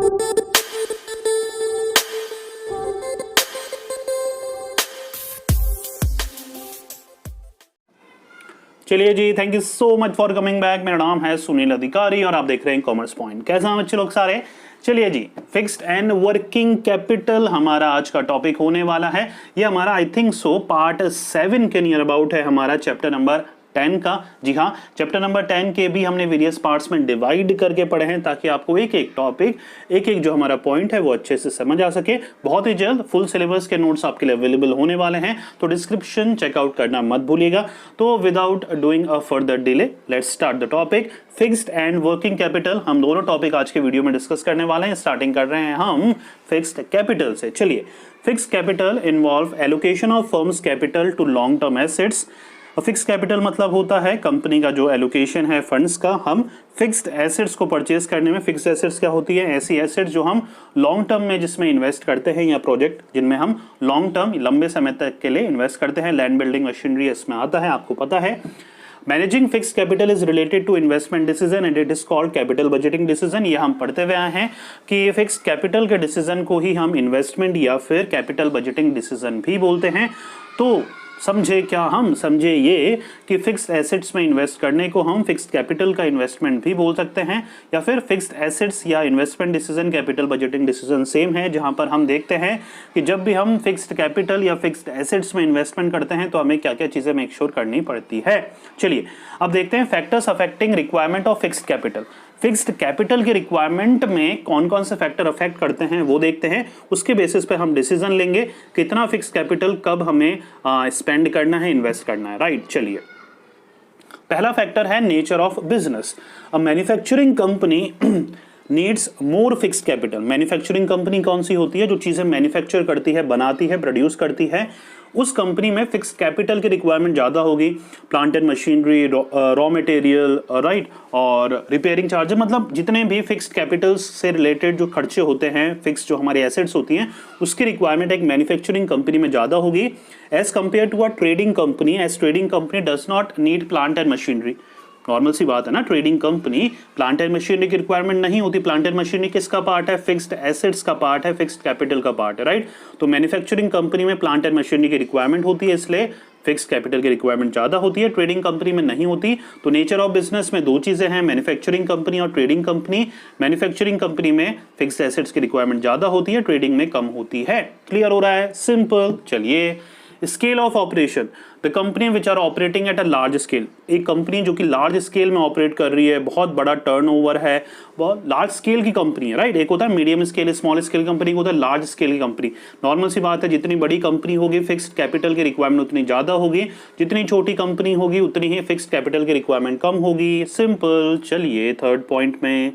चलिए जी, thank you so much for coming back. मेरा नाम है सुनील अधिकारी और आप देख रहे हैं कॉमर्स पॉइंट। कैसे हैं बच्चे लोग सारे? चलिए जी, फिक्स्ड एंड वर्किंग कैपिटल हमारा आज का टॉपिक होने वाला है। ये हमारा आई थिंक सो पार्ट 7 के नियर अबाउट है, हमारा चैप्टर नंबर 10 का। जी हाँ, चैप्टर नंबर 10 के भी हमने वेरियस पार्ट्स में डिवाइड करके पढ़े हैं ताकि आपको एक एक टॉपिक, एक एक जो हमारा पॉइंट है वो अच्छे से समझ आ सके। बहुत ही जल्द फुल सिलेबस के नोट्स आपके लिए अवेलेबल होने वाले हैं, तो डिस्क्रिप्शन चेकआउट करना मत भूलिएगा। तो without doing a further delay, let's start the topic fixed and working capital. हम दोनों टॉपिक आज के वीडियो में डिस्कस करने वाले हैं। स्टार्टिंग कर रहे हैं हम फिक्स्ड कैपिटल से। चलिए, fixed capital involve allocation of firms capital to long term assets. Fix capital मतलब होता है कंपनी का जो एलोकेशन है फंड्स का, हम फिक्स्ड एसेट्स को परचेज करने में। फिक्स्ड एसेट्स क्या होती है? ऐसी एसेट्स जो हम लॉन्ग टर्म में जिसमें इन्वेस्ट करते हैं, या प्रोजेक्ट जिनमें हम लॉन्ग टर्म लंबे समय तक के लिए इन्वेस्ट करते हैं। लैंड बिल्डिंग मशीनरी इसमें आता है, आपको पता है। Managing fix capital is related to investment decision and it is called capital budgeting decision. ये हम पढ़ते हुए आए हैं कि फिक्स कैपिटल के डिसीजन को ही हम इन्वेस्टमेंट या फिर कैपिटल बजटिंग डिसीजन भी बोलते हैं। तो समझे क्या? हम समझे ये कि फिक्स्ड एसेट्स में इन्वेस्ट करने को हम फिक्स्ड कैपिटल का इन्वेस्टमेंट भी बोल सकते हैं, या फिर फिक्स्ड एसेट्स या investment decision capital budgeting decision same है। जहां पर हम देखते हैं कि जब भी हम फिक्स्ड कैपिटल या फिक्स्ड एसेट्स में इन्वेस्टमेंट करते हैं तो हमें क्या क्या चीजें मेक श्योर करनी पड़ती है। चलिए अब देखते हैं factors affecting requirement of fixed capital. Fixed capital के रिक्वायरमेंट में कौन कौन से फैक्टर अफेक्ट करते हैं वो देखते हैं। उसके बेसिस पे हम डिसीजन लेंगे कितना फिक्स्ड कैपिटल कब हमें स्पेंड करना है, इन्वेस्ट करना है। राइट, चलिए पहला फैक्टर है nature of business. A manufacturing company needs more fixed capital. Manufacturing company कौन सी होती है? जो चीजें मैन्युफैक्चर करती है, बनाती है, प्रोड्यूस करती है, उस कंपनी में फिक्स्ड कैपिटल की रिक्वायरमेंट ज्यादा होगी। Plant and machinery, raw material, right, और रिपेयरिंग चार्जेस, मतलब जितने भी फिक्स्ड कैपिटल से रिलेटेड जो खर्चे होते हैं, फिक्स जो हमारी एसेट्स होती हैं, उसकी रिक्वायरमेंट एक मैन्युफैक्चरिंग कंपनी में ज्यादा होगी as compare to a trading company. As trading company does not need plant and machinery. Normal सी बात है ना, trading company plant and machinery की रिक्वायरमेंट नहीं होती। प्लांट एंड मशीनरी किसका पार्ट है? फिक्स्ड एसेट्स का पार्ट है, फिक्स्ड कैपिटल का पार्ट है। राइट, तो मैन्युफैक्चरिंग कंपनी में प्लांट एंड मशीनरी की रिक्वायरमेंट होती है, इसलिए फिक्स्ड कैपिटल की रिक्वायरमेंट ज्यादा होती है। ट्रेडिंग कंपनी में नहीं होती। तो नेचर ऑफ बिजनेस में दो चीजें हैं, मैन्युफैक्चरिंग कंपनी और ट्रेडिंग कंपनी। मैन्युफैक्चरिंग कंपनी में फिक्स्ड एसेट्स की रिक्वायरमेंट ज्यादा होती है, ट्रेडिंग में कम होती है। क्लियर हो रहा है? सिंपल। चलिए, scale of operation. The company which are operating at a large scale. एक कंपनी जो कि लार्ज स्केल में ऑपरेट कर रही है, बहुत बड़ा टर्नओवर है, बहुत लार्ज स्केल की कंपनी है। राइट, एक होता है medium scale, small scale company, होता है लार्ज स्केल की कंपनी। नॉर्मल सी बात है, जितनी बड़ी कंपनी होगी फिक्स्ड कैपिटल की रिक्वायरमेंट उतनी ज्यादा होगी, जितनी छोटी कंपनी होगी उतनी ही फिक्स्ड कैपिटल की रिक्वायरमेंट कम होगी। सिंपल। चलिए थर्ड पॉइंट में,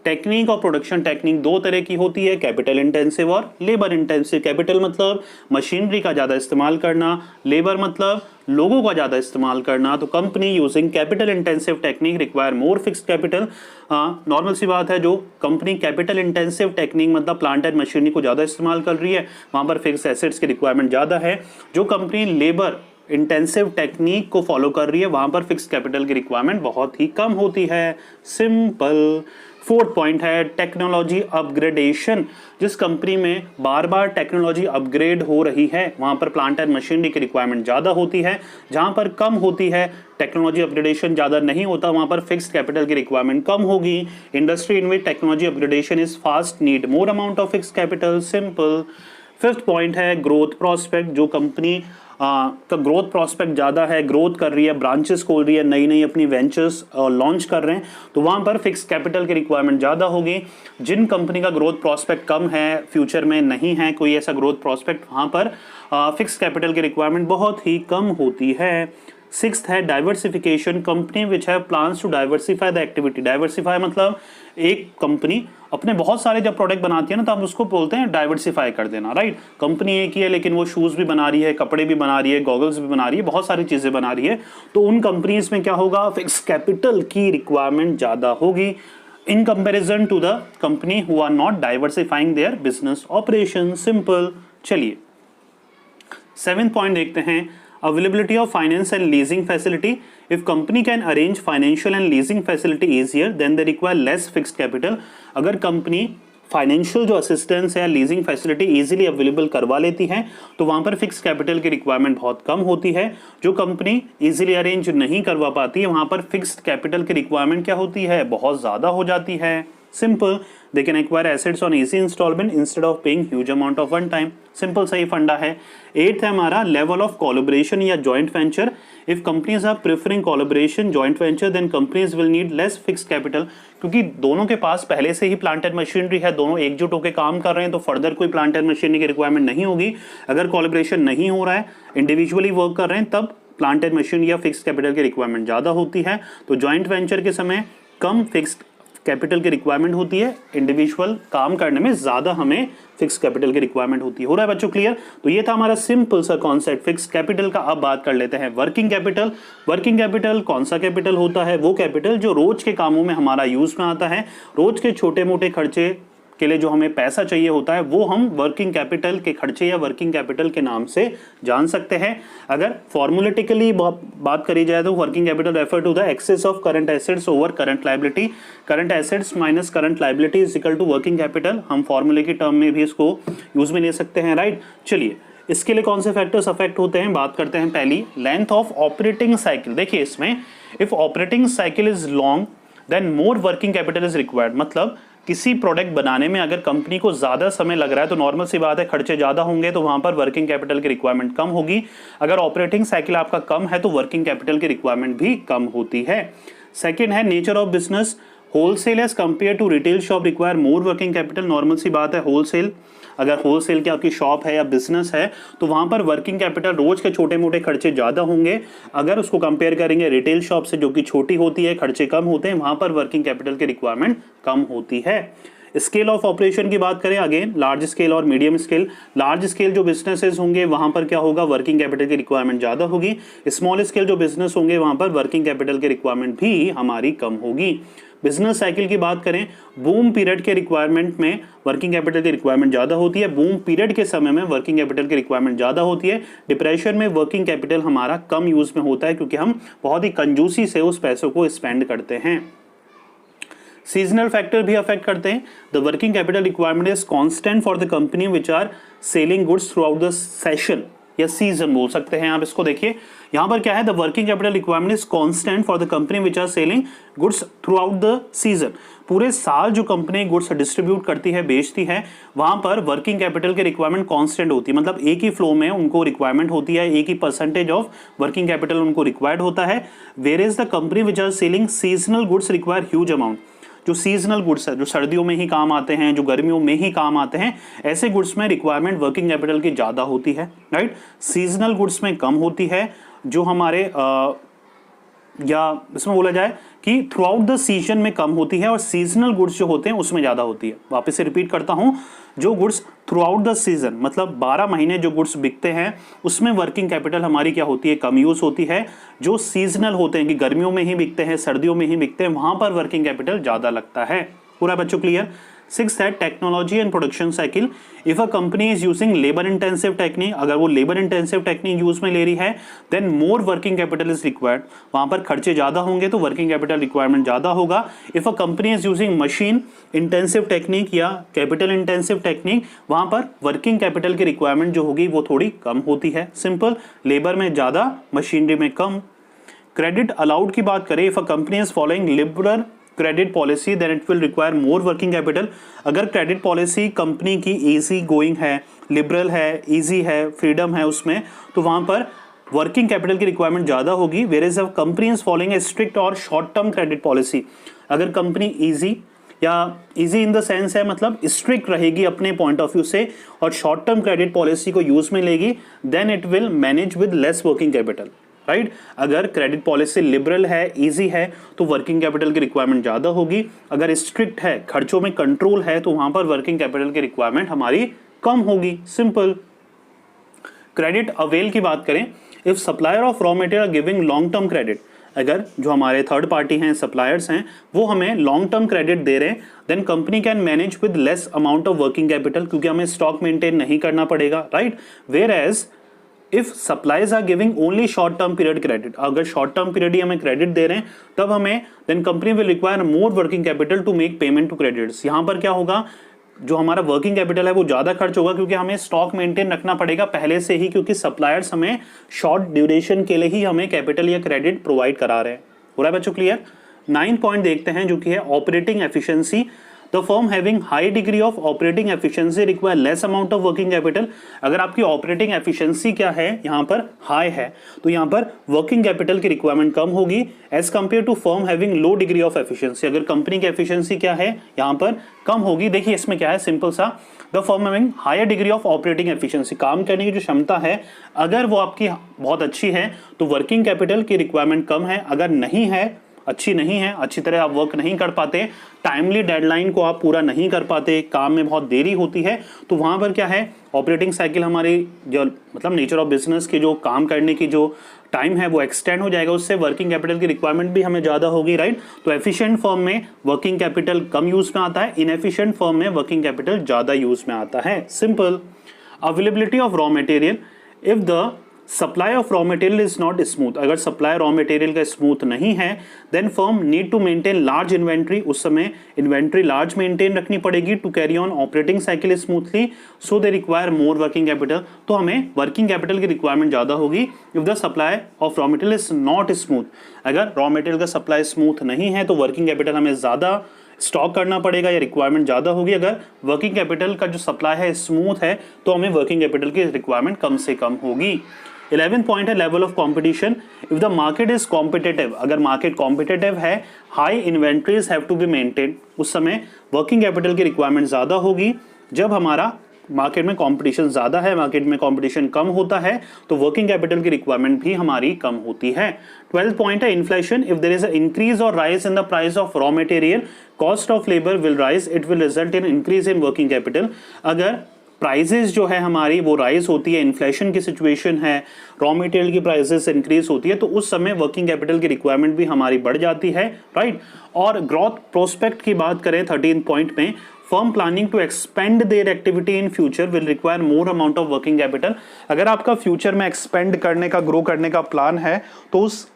टेक्निक और प्रोडक्शन टेक्निक दो तरह की होती है, कैपिटल इंटेंसिव और लेबर इंटेंसिव। कैपिटल मतलब मशीनरी का ज्यादा इस्तेमाल करना, लेबर मतलब लोगों का ज्यादा इस्तेमाल करना। तो company using capital intensive technique require more fixed capital. Normal सी बात है, जो कंपनी कैपिटल इंटेंसिव टेक्निक मतलब प्लांट एंड मशीनरी को ज्यादा इस्तेमाल कर रही है, वहां पर फिक्स्ड एसेट्स की रिक्वायरमेंट ज्यादा है। जो कंपनी लेबर इंटेंसिव टेक्निक को फॉलो कर रही है, वहां पर फिक्स्ड कैपिटल की रिक्वायरमेंट बहुत ही कम होती है। सिंपल। फोर्थ पॉइंट है टेक्नोलॉजी अपग्रेडेशन। जिस कंपनी में बार बार टेक्नोलॉजी अपग्रेड हो रही है, वहां पर प्लांट एंड मशीनरी की रिक्वायरमेंट ज्यादा होती है। जहां पर कम होती है, टेक्नोलॉजी अपग्रेडेशन ज्यादा नहीं होता, वहां पर फिक्स्ड कैपिटल की रिक्वायरमेंट कम होगी। Industry in which technology upgradation is fast need more amount of fixed capital. Simple. Fifth point है ग्रोथ प्रोस्पेक्ट। जो कंपनी का ग्रोथ प्रोस्पेक्ट ज़्यादा है, ग्रोथ कर रही है, ब्रांचेस खोल रही है, नई नई अपनी वेंचर्स लॉन्च कर रहे हैं, तो वहाँ पर फिक्स कैपिटल की रिक्वायरमेंट ज़्यादा होगी। जिन कंपनी का ग्रोथ प्रोस्पेक्ट कम है, फ्यूचर में नहीं है कोई ऐसा ग्रोथ प्रोस्पेक्ट, वहाँ पर फिक्स कैपिटल की रिक्वायरमेंट बहुत ही कम होती है। सिक्स्थ है diversification. Company which have plans to diversify the activity. Diversify मतलब एक कंपनी अपने बहुत सारे जब प्रोडक्ट बनाती है ना, तो हम उसको बोलते हैं डाइवर्सिफाई कर देना। राइट, कंपनी एक ही है लेकिन वो शूज भी बना रही है, कपड़े भी बना रही है, गॉगल्स भी बना रही है, बहुत सारी चीजें बना रही है। तो उन कंपनीज में क्या होगा, फिक्स कैपिटल की रिक्वायरमेंट ज्यादा होगी in comparison to the company who are not diversifying their business operation. Simple. चलिए 7th point देखते हैं, availability of finance and leasing facility. If company can arrange financial and leasing facility easier, then they require less fixed capital. अगर company financial जो assistance है, leasing facility easily available करवा लेती है, तो वहां पर फिक्स कैपिटल की रिक्वायरमेंट बहुत कम होती है। जो कंपनी इजीली अरेंज नहीं करवा पाती है, वहां पर फिक्स्ड कैपिटल की रिक्वायरमेंट क्या होती है, बहुत ज्यादा हो जाती है। Simple, they can acquire assets on easy instalment instead of paying huge amount of one time. Simple सही फंडा है। 8th है हमारा लेवल ऑफ कोलैबोरेशन या joint venture. If companies are preferring collaboration joint venture then companies will need less fixed capital, क्योंकि दोनों के पास पहले से ही प्लांट एंड मशीनरी है, दोनों एकजुट होकर काम कर रहे हैं, तो फर्दर कोई प्लांट एंड मशीनरी की रिक्वायरमेंट नहीं होगी। अगर कोलैबोरेशन नहीं हो रहा है, इंडिविजुअली वर्क कर रहे हैं, तब प्लांट एंड मशीनरी या फिक्स्ड कैपिटल की रिक्वायरमेंट ज्यादा होती है। तो जॉइंट वेंचर के समय कम फिक्स्ड कैपिटल की रिक्वायरमेंट होती है, इंडिविजुअल काम करने में ज्यादा हमें फिक्स कैपिटल की रिक्वायरमेंट होती है। हो रहा है बच्चों क्लियर? तो ये था हमारा सिंपल सा कॉन्सेप्ट फिक्स कैपिटल का। अब बात कर लेते हैं वर्किंग कैपिटल। वर्किंग कैपिटल कौन सा कैपिटल होता है? वो कैपिटल जो रोज के कामों में हमारा यूज में आता है, रोज के छोटे मोटे खर्चे के लिए जो हमें पैसा चाहिए होता है, वो हम वर्किंग कैपिटल के खर्चे या वर्किंग कैपिटल के नाम से जान सकते हैं। अगर फॉर्मुलेटिकली बात करी जाए तो working capital refer to the excess of current assets over current liability. Current assets minus current liability is equal to working capital. हम फॉर्मूले की टर्म में भी इसको यूज में ले सकते हैं, राइट। चलिए, इसके लिए कौन से फैक्टर्स अफेक्ट होते हैं, बात करते हैं। पहली, लेंथ ऑफ ऑपरेटिंग साइकिल। देखिए इसमें if operating cycle is long then more working capital is required. मतलब किसी प्रोडक्ट बनाने में अगर कंपनी को ज्यादा समय लग रहा है तो नॉर्मल सी बात है, खर्चे ज्यादा होंगे, तो वहां पर वर्किंग कैपिटल की रिक्वायरमेंट कम होगी। अगर ऑपरेटिंग साइकिल आपका कम है तो वर्किंग कैपिटल की रिक्वायरमेंट भी कम होती है। सेकंड है nature of business. Wholesale as compare to retail shop require more working capital. Normal सी बात है, होलसेल, अगर होलसेल की आपकी शॉप है या बिजनेस है तो वहां पर वर्किंग कैपिटल रोज के छोटे मोटे खर्चे ज्यादा होंगे। अगर उसको कंपेयर करेंगे रिटेल शॉप से जो कि छोटी होती है, खर्चे कम होते हैं, वहां पर वर्किंग कैपिटल की रिक्वायरमेंट कम होती है। स्केल ऑफ ऑपरेशन की बात करें, अगेन लार्ज स्केल और मीडियम स्केल। लार्ज स्केल जो बिजनेसेस होंगे वहां पर क्या होगा, वर्किंग कैपिटल की रिक्वायरमेंट ज्यादा होगी। स्मॉल स्केल जो बिजनेस होंगे वहां पर वर्किंग कैपिटल की रिक्वायरमेंट भी हमारी कम होगी। बिजनेस साइकिल की बात करें, बूम पीरियड के रिक्वायरमेंट में वर्किंग कैपिटल की रिक्वायरमेंट ज्यादा होती है। बूम पीरियड के समय में वर्किंग कैपिटल की रिक्वायरमेंट ज्यादा होती है। डिप्रेशन में वर्किंग कैपिटल हमारा कम यूज में होता है, क्योंकि हम बहुत ही कंजूसी से उस पैसों को स्पेंड करते हैं। सीजनल फैक्टर भी अफेक्ट करते हैं। The working capital requirement is constant for the company which are selling goods throughout the session या सीजन बोल सकते हैं आप इसको। देखिए यहां पर क्या है, the working capital requirement is constant for the company which are selling goods throughout the season. पूरे साल जो कंपनी गुड्स डिस्ट्रीब्यूट करती है, बेचती है, वहां पर वर्किंग कैपिटल की रिक्वायरमेंट कांस्टेंट होती है। मतलब एक ही फ्लो में उनको रिक्वायरमेंट होती है, एक ही परसेंटेज ऑफ वर्किंग कैपिटल उनको रिक्वायर्ड होता है। Where is the company which are selling seasonal goods require huge amount. जो सीजनल गुड्स है, जो सर्दियों में ही काम आते हैं, जो गर्मियों में ही काम आते हैं, ऐसे गुड्स में रिक्वायरमेंट वर्किंग कैपिटल की ज्यादा होती है, राइट। सीजनल गुड्स में कम होती है। जो हमारे या इसमें बोला जाए कि थ्रू आउट द सीजन में कम होती है और सीजनल गुड्स जो होते हैं उसमें ज्यादा होती है। वापस से रिपीट करता हूं, जो goods throughout the season मतलब 12 महीने जो गुड्स बिकते हैं उसमें वर्किंग कैपिटल हमारी क्या होती है, कम यूज होती है। जो सीजनल होते हैं कि गर्मियों में ही बिकते हैं, सर्दियों में ही बिकते हैं, वहां पर वर्किंग कैपिटल ज्यादा लगता है। पूरा बच्चों क्लियर? 6th है technology and production cycle. If a company is using labour intensive technique, अगर वो लेबर इंटेंसिव टेक्निक यूज में ले रही है then more working capital is required. वहां पर खर्चे ज्यादा होंगे तो वर्किंग कैपिटल रिक्वायरमेंट ज्यादा होगा। If a company is using machine intensive technique या कैपिटल इंटेंसिव टेक्निक, वहां पर वर्किंग कैपिटल की रिक्वायरमेंट जो होगी वो थोड़ी कम होती है। सिंपल, लेबर में ज्यादा, मशीनरी में कम। क्रेडिट अलाउड की बात करें, if a company is following liberal credit policy then it will require more working capital. अगर क्रेडिट पॉलिसी कंपनी की इजी गोइंग है, लिबरल है, इजी है, फ्रीडम है उसमें, तो वहां पर वर्किंग कैपिटल की रिक्वायरमेंट ज्यादा होगी। Where is a company is following a strict और शॉर्ट टर्म क्रेडिट पॉलिसी, अगर कंपनी इजी या इजी इन द सेंस है मतलब स्ट्रिक्ट रहेगी अपने पॉइंट ऑफ व्यू से और शॉर्ट टर्म क्रेडिट पॉलिसी को यूज में लेगी, then it will manage with less working capital, right. अगर क्रेडिट पॉलिसी लिबरल है, इजी है, तो वर्किंग कैपिटल की रिक्वायरमेंट ज्यादा होगी। अगर स्ट्रिक्ट है, खर्चों में कंट्रोल है, तो वहां पर वर्किंग कैपिटल की रिक्वायरमेंट हमारी कम होगी। सिंपल। क्रेडिट अवेल की बात करें, if supplier of raw material giving long term credit, अगर जो हमारे थर्ड पार्टी हैं, सप्लायर्स हैं, वो हमें लॉन्ग टर्म क्रेडिट दे रहे हैं, then company can manage with less amount of working capital, क्योंकि हमें स्टॉक मेंटेन नहीं करना पड़ेगा, right. Whereas if supplies are giving only short term period credit, अगर शॉर्ट टर्म पीरियड ही हमें क्रेडिट दे रहे हैं तब हमें then company will require more working capital to make payment to credits. यहां पर क्या होगा, जो हमारा वर्किंग कैपिटल है वो ज़्यादा खर्च होगा, क्योंकि हमें स्टॉक मेंटेन रखना पड़ेगा पहले से ही, क्योंकि सप्लायर्स हमें शॉर्ट ड्यूरेशन के लिए ही हमें कैपिटल या क्रेडिट प्रोवाइड करा रहे हैं। हो रहा है बच्चों क्लियर? 9 पॉइंट देखते हैं जो कि है operating efficiency. The firm having high degree of operating efficiency require less amount of working capital. अगर आपकी ऑपरेटिंग एफिशिएंसी क्या है यहाँ पर हाई है, तो यहाँ पर वर्किंग कैपिटल की रिक्वायरमेंट कम होगी as compare to firm having low degree of efficiency. अगर कंपनी की एफिशिएंसी क्या है यहाँ पर कम होगी। देखिए इसमें क्या है, सिंपल सा, the firm having higher degree of operating efficiency, काम करने की जो क्षमता है अगर वो आपकी बहुत अच्छी है तो वर्किंग कैपिटल की रिक्वायरमेंट कम है। अगर नहीं है, अच्छी नहीं है, अच्छी तरह आप वर्क नहीं कर पाते, टाइमली डेडलाइन को आप पूरा नहीं कर पाते, काम में बहुत देरी होती है, तो वहां पर क्या है, ऑपरेटिंग साइकिल हमारी जो मतलब नेचर ऑफ बिजनेस की जो काम करने की जो टाइम है वो एक्सटेंड हो जाएगा, उससे वर्किंग कैपिटल की रिक्वायरमेंट भी हमें ज़्यादा होगी, राइट। तो एफिशिएंट फर्म में वर्किंग कैपिटल कम यूज में आता है, इनएफिशिएंट फर्म में वर्किंग कैपिटल ज़्यादा यूज में आता है। Simple. Availability of raw material, if the supply of raw material is not smooth, अगर सप्लाई रॉ मटेरियल का स्मूथ नहीं है, then firm need to maintain large inventory, उस समय इन्वेंट्री लार्ज मेंटेन रखनी पड़ेगी to carry on operating cycle smoothly, so they require more working capital. तो हमें वर्किंग कैपिटल की रिक्वायरमेंट ज़्यादा होगी if the supply of raw material is not smooth. अगर रॉ मटेरियल का सप्लाई स्मूथ नहीं है तो वर्किंग कैपिटल हमें ज़्यादा स्टॉक करना पड़ेगा या रिक्वायरमेंट ज़्यादा होगी। अगर वर्किंग कैपिटल का जो सप्लाई है स्मूथ है तो हमें वर्किंग कैपिटल की रिक्वायरमेंट कम से कम होगी। 11 पॉइंट है level of competition. If the market is competitive, अगर मार्केट कॉम्पिटेटिव है, high inventories have to be maintain, उस समय वर्किंग कैपिटल की रिक्वायरमेंट ज़्यादा होगी। जब हमारा मार्केट में कंपटीशन ज़्यादा है, मार्केट में कंपटीशन कम होता है, तो वर्किंग कैपिटल की रिक्वायरमेंट भी हमारी कम होती है। 12 पॉइंट है inflation. If there is a increase और rise in the price of raw material, cost of labour will rise, it will result in increase in working capital. अगर प्राइजेस जो है हमारी वो राइज होती है, इन्फ्लेशन की सिचुएशन है, रॉ मटेरियल की प्राइसेस इंक्रीज होती है, तो उस समय वर्किंग कैपिटल की रिक्वायरमेंट भी हमारी बढ़ जाती है, राइट। और ग्रोथ प्रोस्पेक्ट की बात करें 13 पॉइंट में, firm planning to expand their activity in future will require more amount of working capital. अगर आपका फ्यूचर में एक्सपेंड करने का, ग्रो करने का प्लान है, तो उस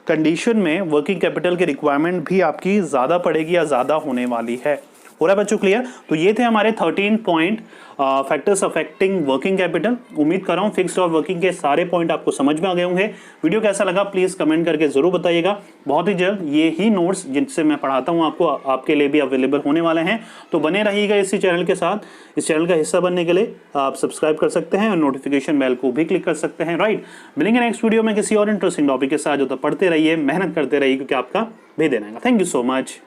कंडीशन में वर्किंग कैपिटल की रिक्वायरमेंट भी आपकी ज़्यादा पड़ेगी या ज़्यादा होने वाली है। हो रहा है बच्चों क्लियर? तो ये थे हमारे 13 point factors affecting working capital. उम्मीद कर रहा हूँ फिक्स्ड और वर्किंग के सारे पॉइंट आपको समझ में आ गए होंगे। वीडियो कैसा लगा प्लीज कमेंट करके जरूर बताइएगा। बहुत ही जल्द ये ही नोट्स जिनसे मैं पढ़ाता हूँ आपको, आपके लिए भी अवेलेबल होने वाले हैं, तो बने रहिएगा इसी चैनल के साथ। इस चैनल का हिस्सा बनने के लिए आप सब्सक्राइब कर सकते हैं और नोटिफिकेशन बेल को भी क्लिक कर सकते हैं, राइट। मिलेंगे नेक्स्ट वीडियो में किसी और इंटरेस्टिंग टॉपिक के साथ। जो तो पढ़ते रहिए, मेहनत करते रहिए, क्योंकि आपका भी देना है। Thank you so much.